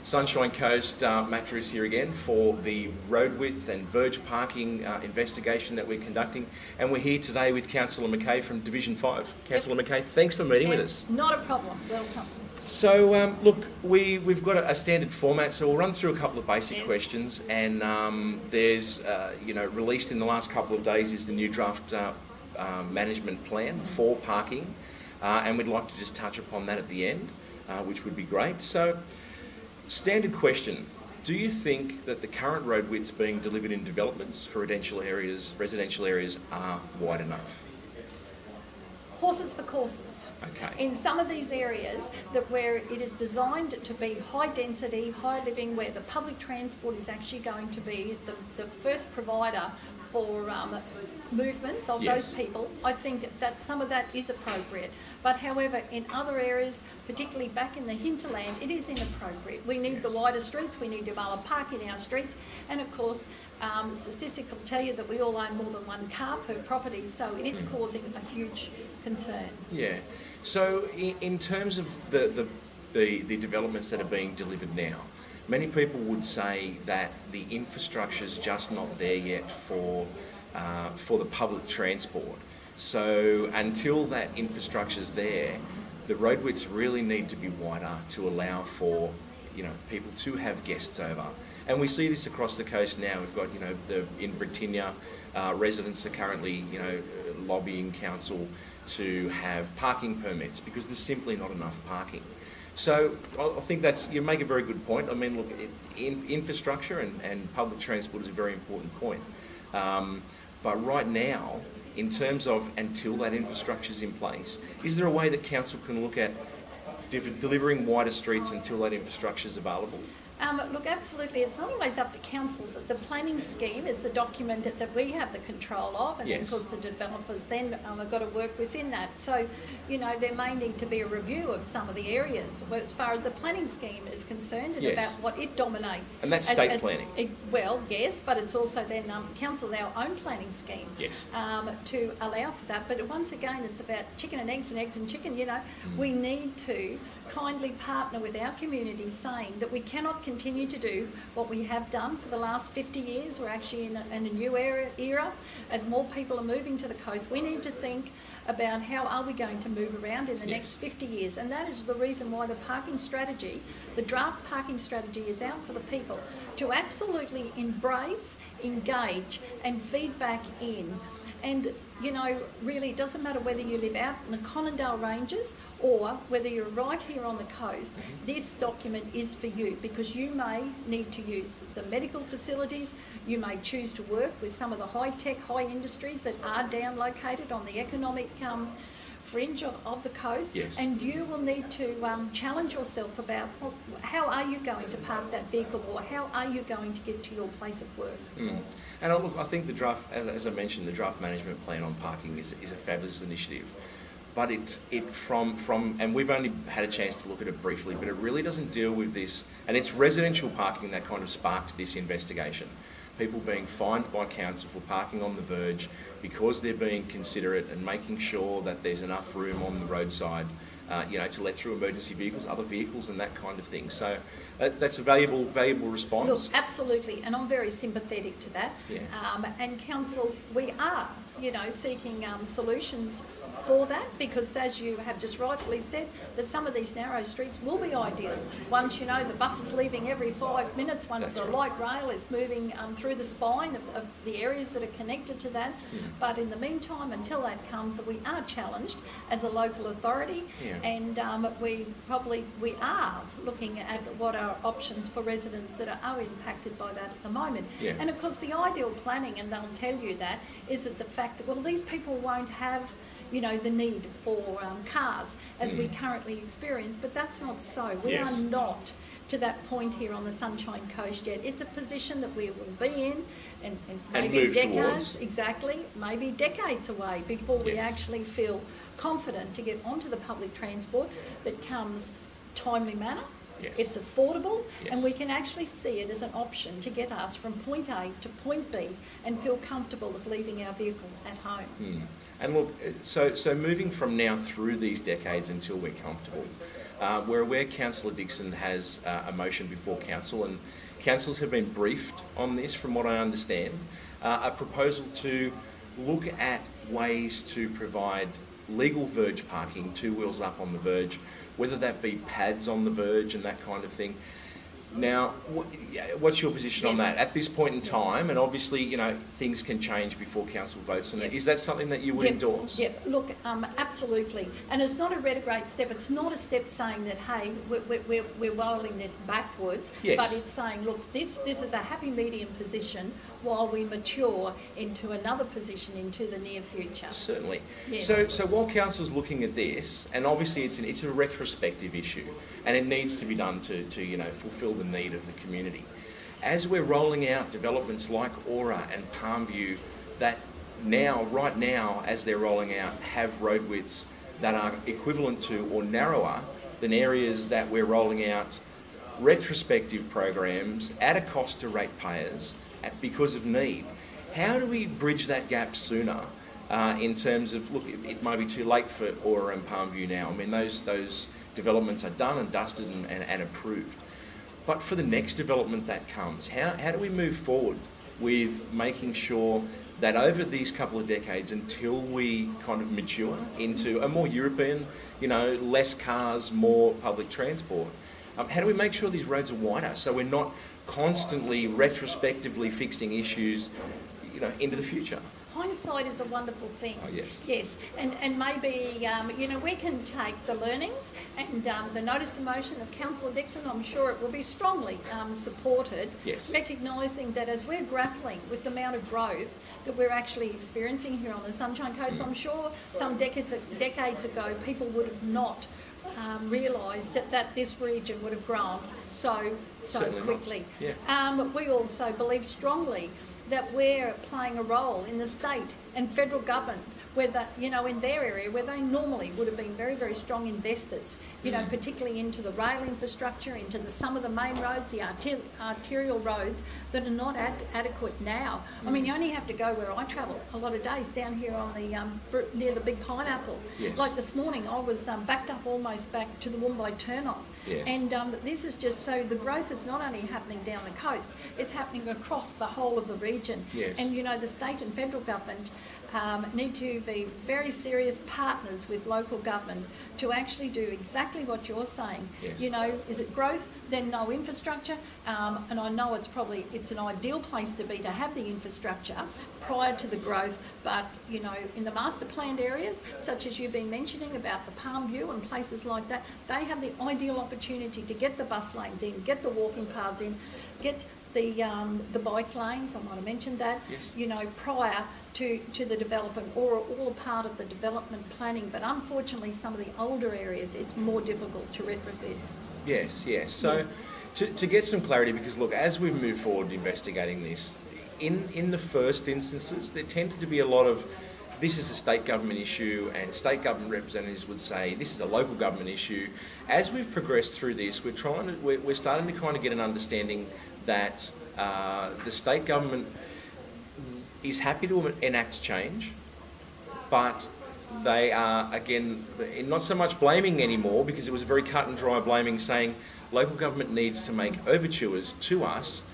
Sunshine Coast, Matt Drews here again for the road width and verge parking investigation that we're conducting. And we're here today with Councilor McKay from Division 5. Councilor McKay, thanks for meeting with us. Not a problem, welcome. So look, we've got a standard format, so we'll run through a couple of basic questions, and there's, released in the last couple of days is the new draft management plan for parking, and we'd like to just touch upon that at the end, which would be great. So, standard question, do you think that the current road widths being delivered in developments for residential areas are wide enough? Horses for courses. Okay. In some of these areas where it is designed to be high density, high living, where the public transport is actually going to be the first provider for movements of those people, I think that some of that is appropriate. But however, in other areas, particularly back in the hinterland, it is inappropriate. We need the wider streets, we need to be able to park in our streets, and of course, statistics will tell you that we all own more than one car per property, so it is causing a huge concern. Yeah. So in terms of the developments that are being delivered now, many people would say that the infrastructure's just not there yet for the public transport. So until that infrastructure's there, the road widths really need to be wider to allow for, people to have guests over. And we see this across the coast now. We've got, in Britannia, residents are currently, lobbying council to have parking permits because there's simply not enough parking. So I think you make a very good point. I mean, look, infrastructure and public transport is a very important point. But right now, in terms of until that infrastructure is in place, is there a way that council can look at delivering wider streets until that infrastructure is available? Look, absolutely. It's not always up to council. The planning scheme is the document that we have the control of, and of course the developers then have got to work within that. So, there may need to be a review of some of the areas as far as the planning scheme is concerned and about what it dominates. And that's state planning. Well, yes, but it's also then council our own planning scheme to allow for that. But once again, it's about chicken and eggs and chicken. We need to kindly partner with our community, saying that we cannot continue to do what we have done for the last 50 years. We're actually in a new era. As more people are moving to the coast, we need to think about how are we going to move around in the next 50 years. And that is the reason why the parking strategy, the draft parking strategy, is out for the people to absolutely embrace, engage and feedback in. And, really it doesn't matter whether you live out in the Conondale Ranges or whether you're right here on the coast, this document is for you, because you may need to use the medical facilities, you may choose to work with some of the high-tech, high industries that are down located on the economic fringe of the coast, and you will need to challenge yourself about how are you going to park that vehicle, or how are you going to get to your place of work. And look, I think the draft, as I mentioned, the draft management plan on parking is a fabulous initiative. But and we've only had a chance to look at it briefly, but it really doesn't deal with this, and it's residential parking that kind of sparked this investigation. People being fined by council for parking on the verge because they're being considerate and making sure that there's enough room on the roadside, to let through emergency vehicles, other vehicles and that kind of thing. So that's a valuable response. Look, absolutely, and I'm very sympathetic to that. And council, we are, seeking solutions for that, because as you have just rightfully said, that some of these narrow streets will be ideal. Once the bus is leaving every 5 minutes, once the light rail is moving through the spine of the areas that are connected to that. But in the meantime, until that comes, we are challenged as a local authority, and we are looking at what are options for residents that are impacted by that at the moment. And of course the ideal planning, and they'll tell you that, is that the fact that, these people won't have the need for cars as we currently experience, but that's not so. We are not to that point here on the Sunshine Coast yet. It's a position that we will be in and maybe decades, maybe decades away before we actually feel confident to get onto the public transport that comes timely manner. It's affordable, and we can actually see it as an option to get us from point A to point B and feel comfortable of leaving our vehicle at home. And look, so moving from now through these decades until we're comfortable, we're aware Councillor Dixon has a motion before Council, and councillors have been briefed on this, from what I understand, a proposal to look at ways to provide legal verge parking, 2 wheels up on the verge, whether that be pads on the verge and that kind of thing. Now, what's your position on that at this point in time? And obviously, you know, things can change before council votes on it. Is that something that you would endorse? Yeah, look, absolutely. And it's not a retrograde step. It's not a step saying that, hey, we're rolling this backwards. Yes. But it's saying, look, this is a happy medium position while we mature into another position into the near future. Certainly. Yeah. So while council's looking at this, and obviously it's a retrospective issue, and it needs to be done to you know, fulfil the need of the community. As we're rolling out developments like Aura and Palmview that right now, as they're rolling out, have road widths that are equivalent to or narrower than areas that we're rolling out retrospective programs at a cost to ratepayers because of need. How do we bridge that gap sooner in terms of, look, it might be too late for Aura and Palmview now. I mean, those developments are done and dusted and approved. But for the next development that comes, how do we move forward with making sure that over these couple of decades, until we kind of mature into a more European, you know, less cars, more public transport, how do we make sure these roads are wider so we're not constantly retrospectively fixing issues, you know, into the future? Hindsight is a wonderful thing. Oh, yes. Yes, and maybe, you know, we can take the learnings and the notice of motion of Councillor Dixon, I'm sure it will be strongly supported, yes, recognising that as we're grappling with the amount of growth that we're actually experiencing here on the Sunshine Coast, I'm sure some decades ago people would have not realised that this region would have grown so Certainly quickly. Yeah. We also believe strongly that we're playing a role in the state and federal government, where that, you know, in their area where they normally would have been very, very strong investors, you know, particularly into the rail infrastructure, into some of the main roads, the arterial roads that are not adequate now. I mean, you only have to go where I travel a lot of days, down here on the near the Big Pineapple. Yes. Like this morning, I was backed up almost back to the Woombye turn-on. Yes. And this is just so the growth is not only happening down the coast, it's happening across the whole of the region. Yes. And, you know, the state and federal government need to be very serious partners with local government to actually do exactly what you're saying. Yes. You know, is it growth, then no infrastructure? And I know it's an ideal place to be, to have the infrastructure prior to the growth, but, you know, in the master planned areas, such as you've been mentioning about the Palmview and places like that, they have the ideal opportunity to get the bus lanes in, get the walking paths in, get the bike lanes, I might have mentioned that, yes, you know, prior to the development, or all a part of the development planning. But unfortunately, some of the older areas, it's more difficult to retrofit. Yes, yes. So to get some clarity, because look, as we move forward investigating this, in the first instances, there tended to be a lot of, this is a state government issue, and state government representatives would say this is a local government issue. As we've progressed through this, we're starting to kind of get an understanding that the state government is happy to enact change, but they are, again, not so much blaming anymore, because it was a very cut and dry blaming, saying local government needs to make overtures to us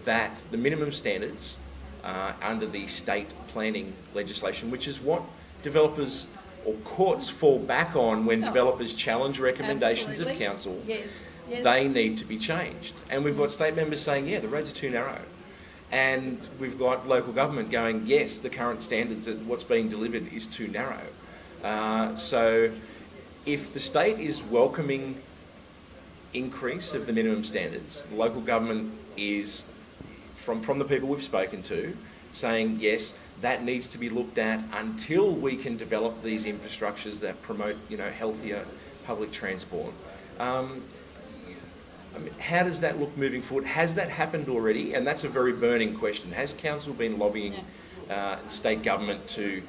that the minimum standards under the state planning legislation, which is what developers or courts fall back on when developers challenge recommendations of council, yes, yes, they need to be changed. And we've got state members saying, yeah, the roads are too narrow. And we've got local government going, yes, the current standards, that what's being delivered is too narrow. So if the state is welcoming increase of the minimum standards, local government is, from the people we've spoken to, saying, yes, that needs to be looked at until we can develop these infrastructures that promote, you know, healthier public transport. I mean, how does that look moving forward? Has that happened already? And that's a very burning question. Has council been lobbying state government to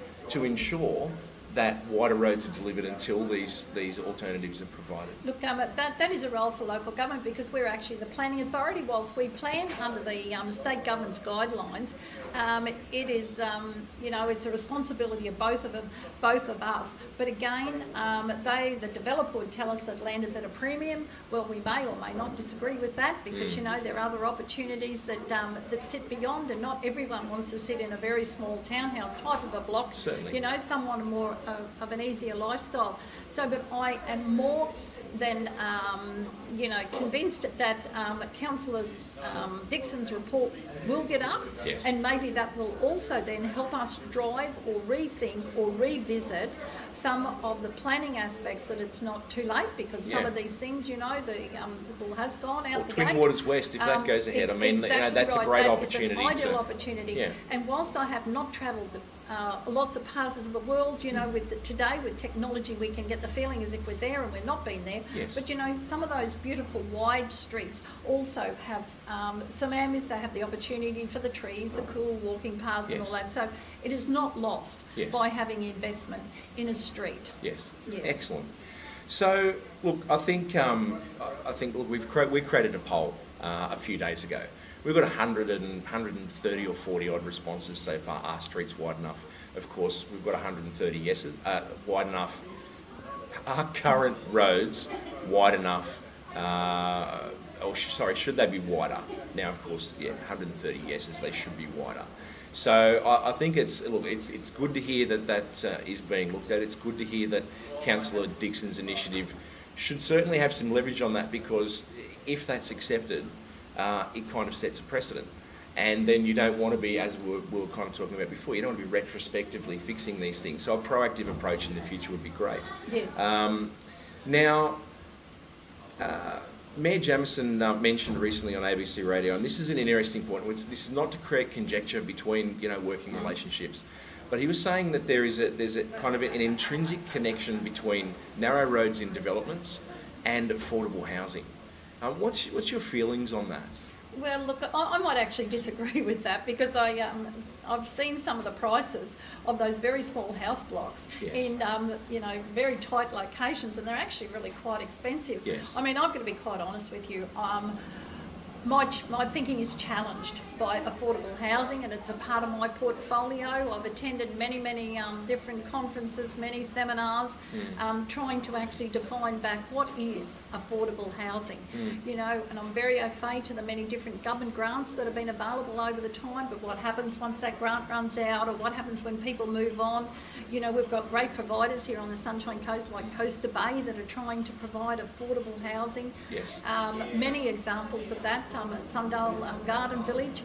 ensure that wider roads are delivered until these alternatives are provided? Look, that is a role for local government, because we're actually the planning authority. Whilst we plan under the state government's guidelines, it is, it's a responsibility of both of us. But again, the developer would tell us that land is at a premium. Well, we may or may not disagree with that, because there are other opportunities that sit beyond, and not everyone wants to sit in a very small townhouse type of a block. Certainly. Some want more of an easier lifestyle. So, but I am more than convinced that Councillor Dixon's report will get up, yes. and maybe that will also then help us drive or rethink or revisit some of the planning aspects, that it's not too late, because some of these things, the ball has gone out the Twin gate. Waters West, if that goes ahead, Exactly that's right. a great That opportunity. Is an ideal opportunity. Yeah. And whilst I have not travelled lots of parts of the world, today with technology we can get the feeling as if we're there and we're not been there. Yes. But some of those beautiful wide streets also have some areas. They have the opportunity for the trees, the cool walking paths, and all that. So it is not lost by having investment in a street. Yes. Yeah. Excellent. So look, I think we created a poll a few days ago. We've got 130 or 40 odd responses so far. Are streets wide enough? Of course, we've got 130 yeses. Wide enough. Are current roads wide enough? Should they be wider? Now, of course, 130 yeses. They should be wider. So I think it's good to hear that is being looked at. It's good to hear that Councillor Dixon's initiative should certainly have some leverage on that, because if that's accepted, it kind of sets a precedent. And then you don't want to be, as we were kind of talking about before, you don't want to be retrospectively fixing these things. So a proactive approach in the future would be great. Yes. Mayor Jamieson mentioned recently on ABC Radio, and this is an interesting point, this is not to create conjecture between working relationships, but he was saying that there's a kind of an intrinsic connection between narrow roads in developments and affordable housing. What's your feelings on that? Well, look, I might actually disagree with that, because I've seen some of the prices of those very small house blocks in very tight locations, and they're actually really quite expensive. Yes. I mean, I've got to be quite honest with you. My thinking is challenged by affordable housing, and it's a part of my portfolio. I've attended many different conferences, many seminars, trying to actually define back what is affordable housing. And I'm very au fait to the many different government grants that have been available over the time, but what happens once that grant runs out, or what happens when people move on? We've got great providers here on the Sunshine Coast, like Coaster Bay, that are trying to provide affordable housing. Yes. Many examples of that at Sundale Garden Village.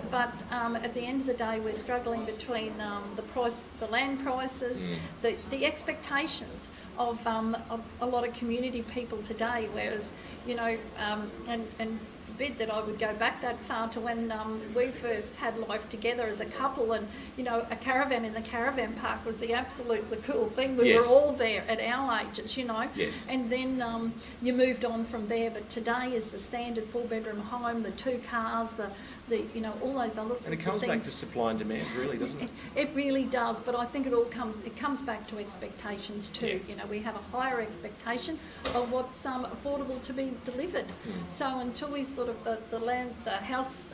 But at the end of the day, we're struggling between the land prices, the expectations of a lot of community people today. Whereas, and forbid that I would go back that far to when we first had life together as a couple, and a caravan in the caravan park was the absolutely cool thing. We were all there at our ages, Yes. and then you moved on from there. But today is the standard 4-bedroom home, the 2 cars, the all those other sorts of things. And it comes back to supply and demand, really, doesn't it? It really does, but I think it comes back to expectations too. Yeah. We have a higher expectation of what's affordable to be delivered. So until we sort of the house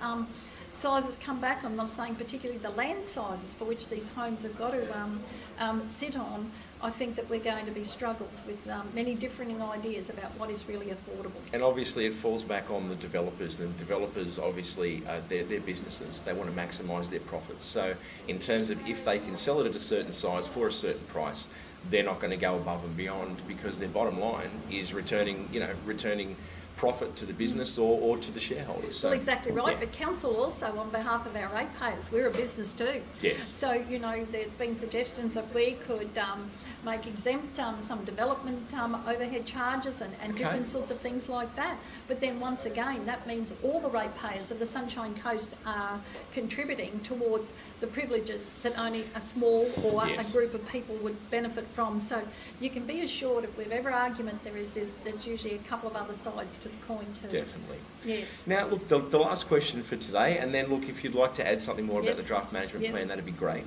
sizes come back, I'm not saying particularly the land sizes for which these homes have got to sit on, I think that we're going to be struggled with many differing ideas about what is really affordable. And obviously it falls back on the developers, and the developers obviously, they're businesses. They want to maximise their profits. So in terms of if they can sell it at a certain size for a certain price, they're not going to go above and beyond, because their bottom line is returning profit to the business or to the shareholders. So, well, exactly right. But council also, on behalf of our ratepayers, we're a business too. Yes. So, there's been suggestions that we could make exempt some development overhead charges and different sorts of things like that. But then once again, that means all the ratepayers of the Sunshine Coast are contributing towards the privileges that only a small or a group of people would benefit from. So you can be assured, if whatever argument there is, there's usually a couple of other sides to the coin too. Definitely. Yes. Now, look, the last question for today, and then look, if you'd like to add something more about the draft management plan, that'd be great.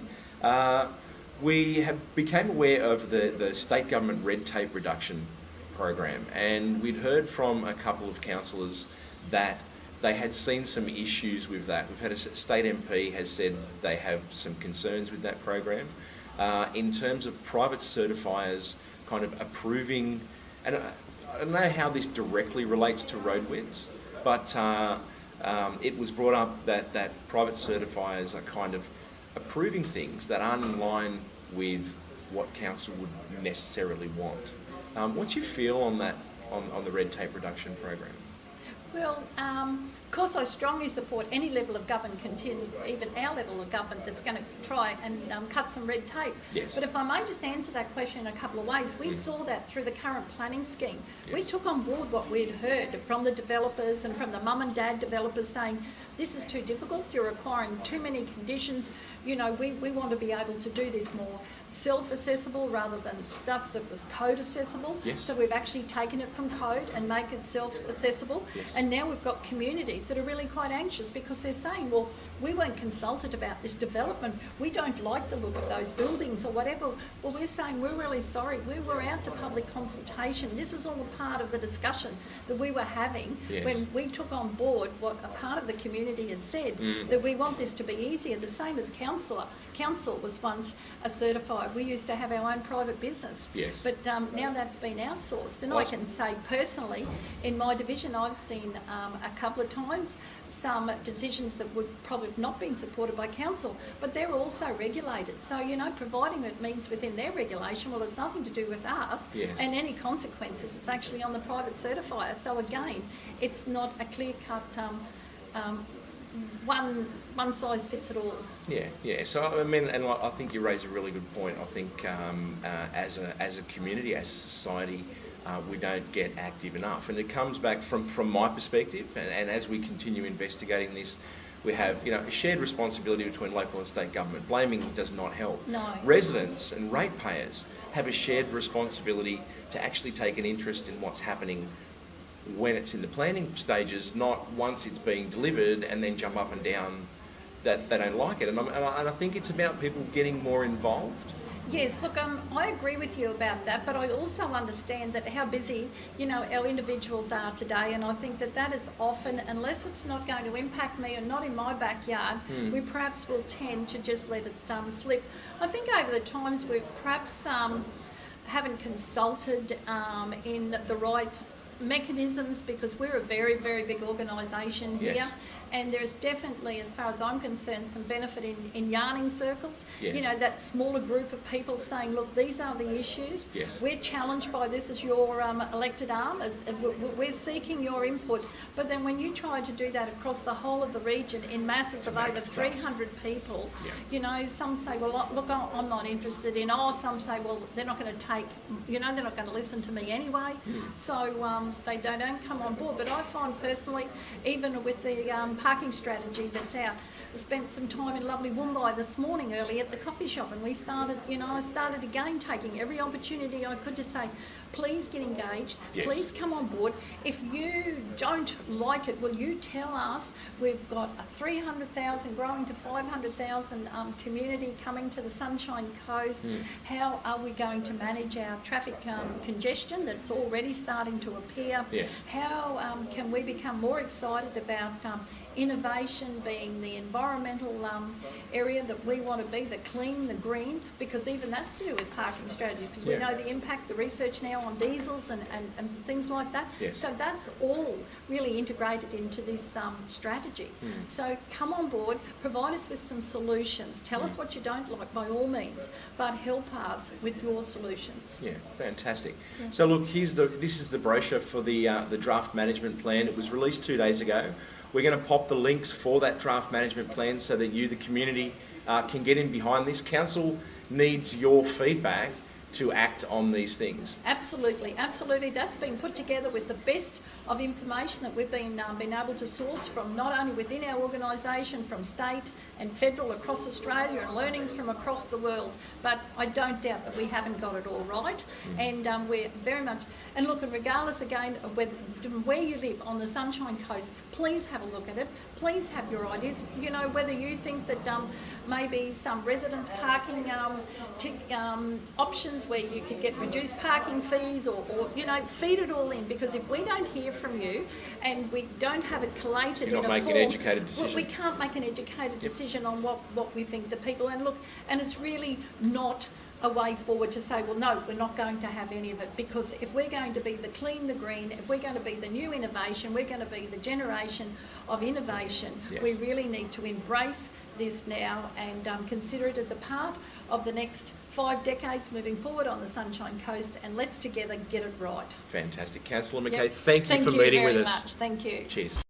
we became aware of the state government red tape reduction program, and we'd heard from a couple of councillors that they had seen some issues with that. We've had a state MP has said they have some concerns with that program in terms of private certifiers kind of approving, and I don't know how this directly relates to road widths, but it was brought up that private certifiers are kind of approving things that aren't in line with what council would necessarily want. What do you feel on that, on the red tape reduction program? Well, of course, I strongly support any level of government continue, even our level of government, that's going to try and cut some red tape. Yes. But if I may just answer that question in a couple of ways, we saw that through the current planning scheme. Yes. We took on board what we'd heard from the developers and from the mum and dad developers saying, this is too difficult, you're requiring too many conditions, you know, we want to be able to do this more self-accessible rather than stuff that was code accessible. Yes. So we've actually taken it from code and make it self-accessible. Yes. And now we've got communities that are really quite anxious because they're saying, well, we weren't consulted about this development. We don't like the look of those buildings or whatever. Well, we're saying we're really sorry. We were out to public consultation. This was all a part of the discussion that we were having Yes. when we took on board what a part of the community had said, that we want this to be easier. The same as Councilor. Council was once a certified. We used to have our own private business. Yes. But now that's been outsourced. And Well, I can say personally, in my division, I've seen a couple of times some decisions that would probably have not been supported by council, but they're also regulated. So, you know, providing it means within their regulation, well, it's nothing to do with us. Yes. And any consequences, it's actually on the private certifier. So again, it's not a clear-cut one size fits it all. Yeah. So I mean, and I think you raise a really good point. I think as a community, as a society, we don't get active enough, and it comes back from my perspective. And as we continue investigating this, we have a shared responsibility between local and state government. Blaming does not help. No. Residents and ratepayers have a shared responsibility to actually take an interest in what's happening when it's in the planning stages, not once it's being delivered and then jump up and down that they don't like it. And I think it's about people getting more involved. Yes, look, I agree with you about that, but I also understand that how busy, our individuals are today, and I think that is often, unless it's not going to impact me or not in my backyard, we perhaps will tend to just let it slip. I think over the times we perhaps haven't consulted in the right mechanisms, because we're a very, very big organisation here. Yes. And there's definitely, as far as I'm concerned, some benefit in yarning circles. Yes. That smaller group of people saying, look, these are the issues. Yes. We're challenged by this as your elected arm. We're seeking your input. But then when you try to do that across the whole of the region in masses of over 300 people, some say, well, look, I'm not interested in. Some say, well, they're not going to take, they're not going to listen to me anyway. So they don't come on board. But I find personally, even with the parking strategy that's out, I spent some time in lovely Woombai this morning early at the coffee shop, and we started, I started again taking every opportunity I could to say, please get engaged, Yes. please come on board. If you don't like it, will you tell us? We've got a 300,000 growing to 500,000 community coming to the Sunshine Coast. How are we going to manage our traffic congestion that's already starting to appear? Yes. How can we become more excited about innovation being the environmental area that we want to be, the clean, the green, because even that's to do with parking strategy, because we know the impact, the research now on diesels and things like that. Yes. So that's all really integrated into this strategy. So come on board, provide us with some solutions, tell us what you don't like by all means, but help us with your solutions. Yeah, fantastic. Yeah. So look, this is the brochure for the draft management plan. It was released 2 days ago. We're going to pop the links for that draft management plan so that you, the community, can get in behind this. Council needs your feedback to act on these things? Absolutely, absolutely. That's been put together with the best of information that we've been able to source from not only within our organisation, from state and federal across Australia, and learnings from across the world. But I don't doubt that we haven't got it all right, and we're very much. And look, and regardless again of where you live on the Sunshine Coast, please have a look at it. Please have your ideas. You know, whether you think that maybe some residents parking options where you could get reduced parking fees, or you know, feed it all in, because if we don't hear from you and we don't have it collated in a form, an educated decision. Well, we can't make an educated decision on what we think the people, and look, and it's really not a way forward to say, well, no, we're not going to have any of it, because if we're going to be the clean, the green, if we're going to be the new innovation, we're going to be the generation of innovation, yes, we really need to embrace this now and consider it as a part of the next 5 decades moving forward on the Sunshine Coast, and let's together get it right. Fantastic. Councillor McKay, thank you for meeting with us. Thank you very much. Thank you. Cheers.